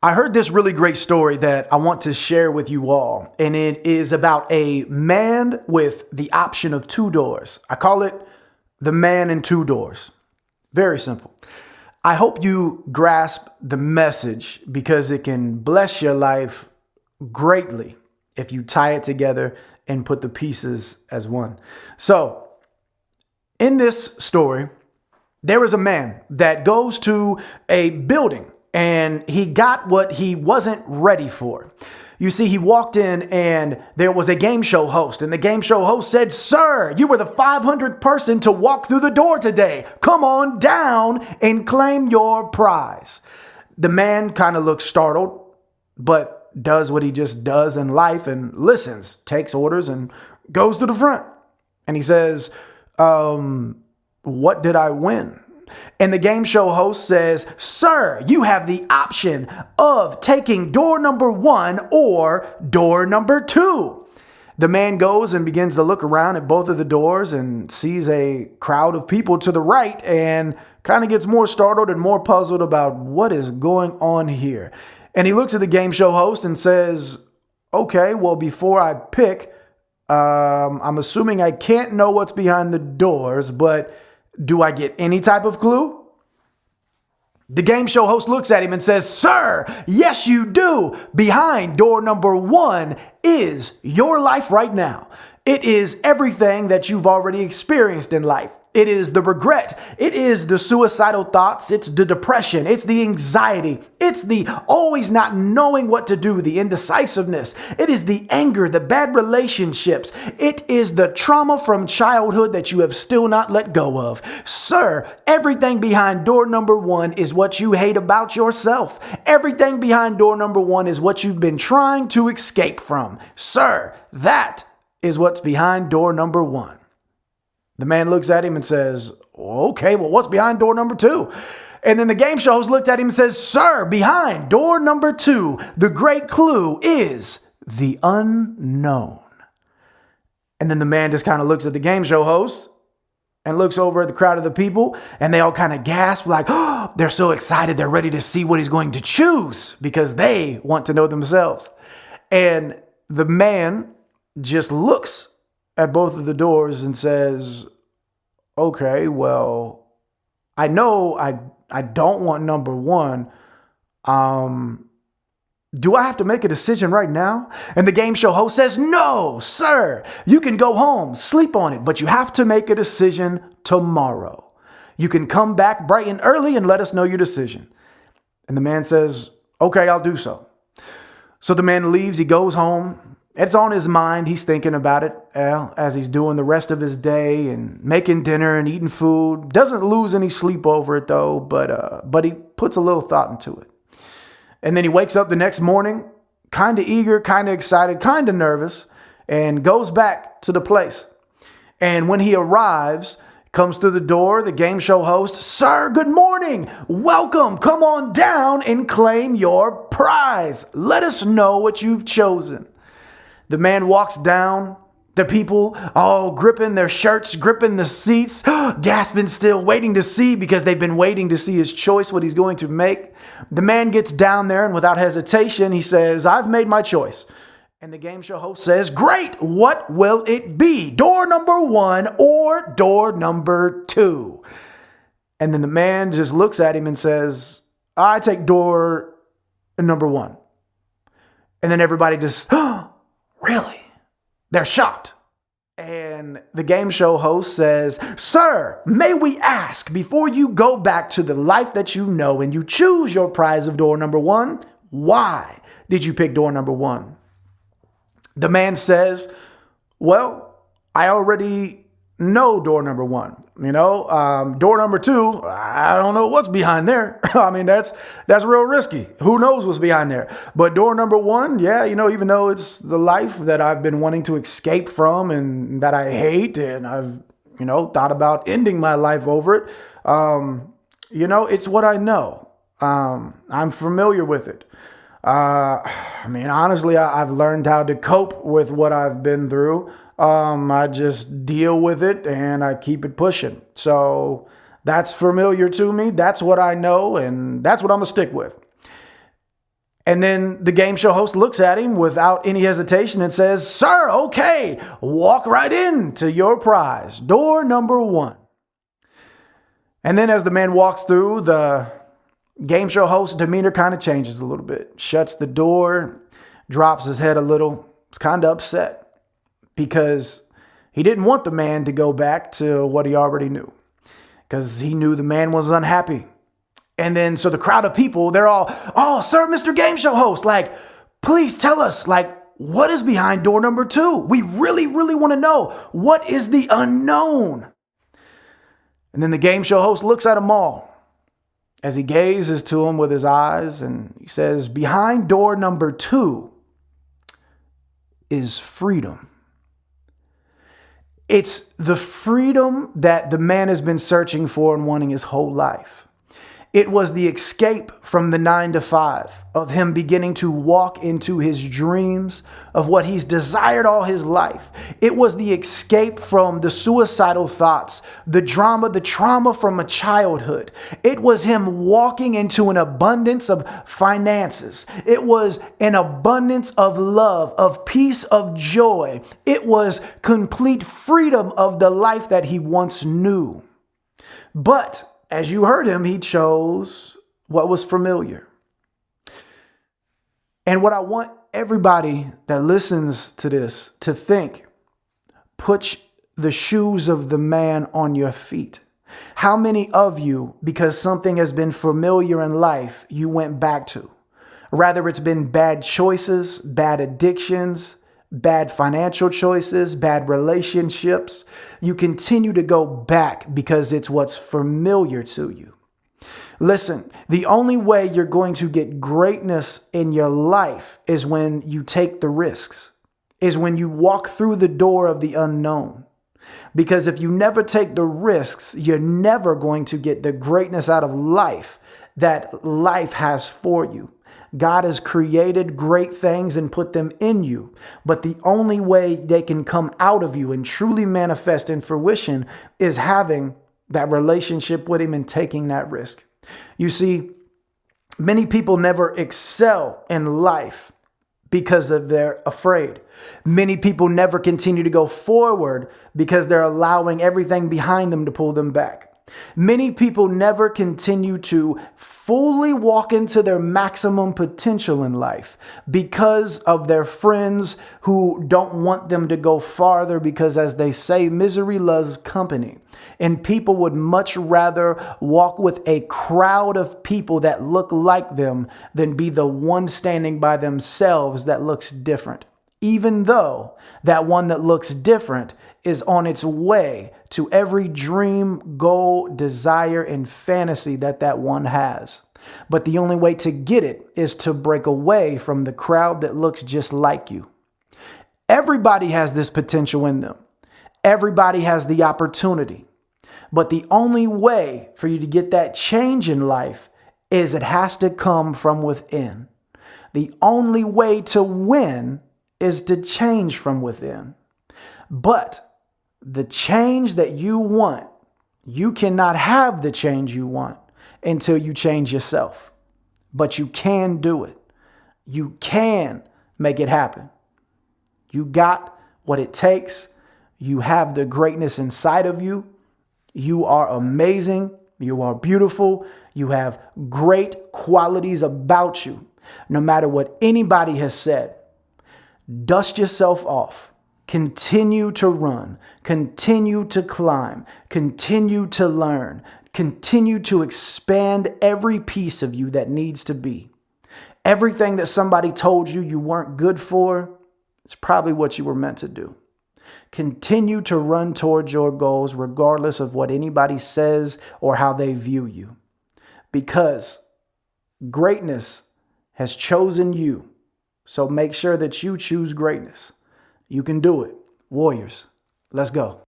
I heard this really great story that I want to share with you all, and it is about a man with the option of two doors. I call it the man in two doors. Very simple. I hope you grasp the message because it can bless your life greatly if you tie it together and put the pieces as one. So, in this story, there is a man that goes to a building and he got what he wasn't ready for. You see, he walked in and there was a game show host, and the game show host said, "Sir, you were the 500th person to walk through the door today. Come on down and claim your prize." The man kind of looks startled, but does what he just does in life and listens, takes orders, and goes to the front. And he says, "What did I win?" And the game show host says, "Sir, you have the option of taking door number 1 or door number 2. The man goes and begins to look around at both of the doors and sees a crowd of people to the right and kind of gets more startled and more puzzled about what is going on here. And he looks at the game show host and says, "Okay, well, before I pick, I'm assuming I can't know what's behind the doors, but do I get any type of clue?" The game show host looks at him and says, "Sir, yes, you do. Behind door number 1 is your life right now. It is everything that you've already experienced in life. It is the regret. It is the suicidal thoughts. It's the depression. It's the anxiety. It's the always not knowing what to do, the indecisiveness. It is the anger, the bad relationships. It is the trauma from childhood that you have still not let go of. Sir, everything behind door number 1 is what you hate about yourself. Everything behind door number 1 is what you've been trying to escape from. Sir, that is what's behind door number 1. The man looks at him and says, "Okay, well, what's behind door number 2? And then the game show host looked at him and says, "Sir, behind door number 2, the great clue is the unknown." And then the man just kind of looks at the game show host and looks over at the crowd of the people, and they all kind of gasp like, oh, they're so excited. They're ready to see what he's going to choose because they want to know themselves. And the man just looks at both of the doors and says, "Okay, well, I know I don't want number 1. Do I have to make a decision right now?" And the game show host says, "No, sir, you can go home, sleep on it, but you have to make a decision tomorrow. You can come back bright and early and let us know your decision." And the man says, "Okay, I'll do so." So the man leaves, he goes home. It's on his mind. He's thinking about it as he's doing the rest of his day and making dinner and eating food. Doesn't lose any sleep over it though, but he puts a little thought into it. And then he wakes up the next morning, kind of eager, kind of excited, kind of nervous, and goes back to the place. And when he arrives, comes through the door, the game show host, "Sir, good morning. Welcome. Come on down and claim your prize. Let us know what you've chosen." The man walks down, the people all gripping their shirts, gripping the seats, gasping still, waiting to see because they've been waiting to see his choice, what he's going to make. The man gets down there and without hesitation, he says, "I've made my choice." And the game show host says, "Great, what will it be? Door number 1 or door number 2? And then the man just looks at him and says, "I take door number 1. And then everybody just, "Really?" They're shocked. And the game show host says, "Sir, may we ask, before you go back to the life that you know and you choose your prize of door number 1, why did you pick door number 1? The man says, "Well, I already know door number 1. Door number 2, I don't know what's behind there. I mean, that's real risky. Who knows what's behind there? But door number 1, yeah, even though it's the life that I've been wanting to escape from and that I hate, and I've, thought about ending my life over it, it's what I know. I'm familiar with it. Honestly, I've learned how to cope with what I've been through. I just deal with it and I keep it pushing. So that's familiar to me. That's what I know, and that's what I'm gonna stick with." And then the game show host looks at him without any hesitation and says, "Sir, okay, walk right into your prize. Door number 1." And then as the man walks through, the game show host's demeanor kind of changes a little bit, shuts the door, drops his head a little. He's kind of upset because he didn't want the man to go back to what he already knew, because he knew the man was unhappy. And then so the crowd of people, they're all, "Oh, sir, Mr. Game Show host, like, please tell us, like, what is behind door number 2? We really, really want to know. What is the unknown?" And then the game show host looks at them all as he gazes to them with his eyes, and he says, "Behind door number 2 is freedom." It's the freedom that the man has been searching for and wanting his whole life. It was the escape from the 9 to 5, of him beginning to walk into his dreams of what he's desired all his life. It was the escape from the suicidal thoughts, the trauma from a childhood. It was him walking into an abundance of finances. It was an abundance of love, of peace, of joy. It was complete freedom of the life that he once knew. But as you heard him, he chose what was familiar. And what I want everybody that listens to this to think, put the shoes of the man on your feet. How many of you, because something has been familiar in life, you went back to? Rather, it's been bad choices, bad addictions, bad financial choices, bad relationships. You continue to go back because it's what's familiar to you. Listen, the only way you're going to get greatness in your life is when you take the risks, is when you walk through the door of the unknown. Because if you never take the risks, you're never going to get the greatness out of life that life has for you. God has created great things and put them in you, but the only way they can come out of you and truly manifest in fruition is having that relationship with him and taking that risk. You see, many people never excel in life because they're afraid. Many people never continue to go forward because they're allowing everything behind them to pull them back. Many people never continue to fully walk into their maximum potential in life because of their friends who don't want them to go farther, because, as they say, misery loves company. And people would much rather walk with a crowd of people that look like them than be the one standing by themselves that looks different, even though that one that looks different is on its way to every dream, goal, desire, and fantasy that one has. But the only way to get it is to break away from the crowd that looks just like you. Everybody has this potential in them. Everybody has the opportunity. But the only way for you to get that change in life is it has to come from within. The only way to win is to change from within. But the change that you want, you cannot have the change you want until you change yourself. But you can do it. You can make it happen. You got what it takes. You have the greatness inside of you. You are amazing. You are beautiful. You have great qualities about you. No matter what anybody has said, dust yourself off. Continue to run, continue to climb, continue to learn, continue to expand every piece of you that needs to be. Everything that somebody told you you weren't good for, it's probably what you were meant to do. Continue to run towards your goals regardless of what anybody says or how they view you. Because greatness has chosen you. So make sure that you choose greatness. You can do it. Warriors, let's go.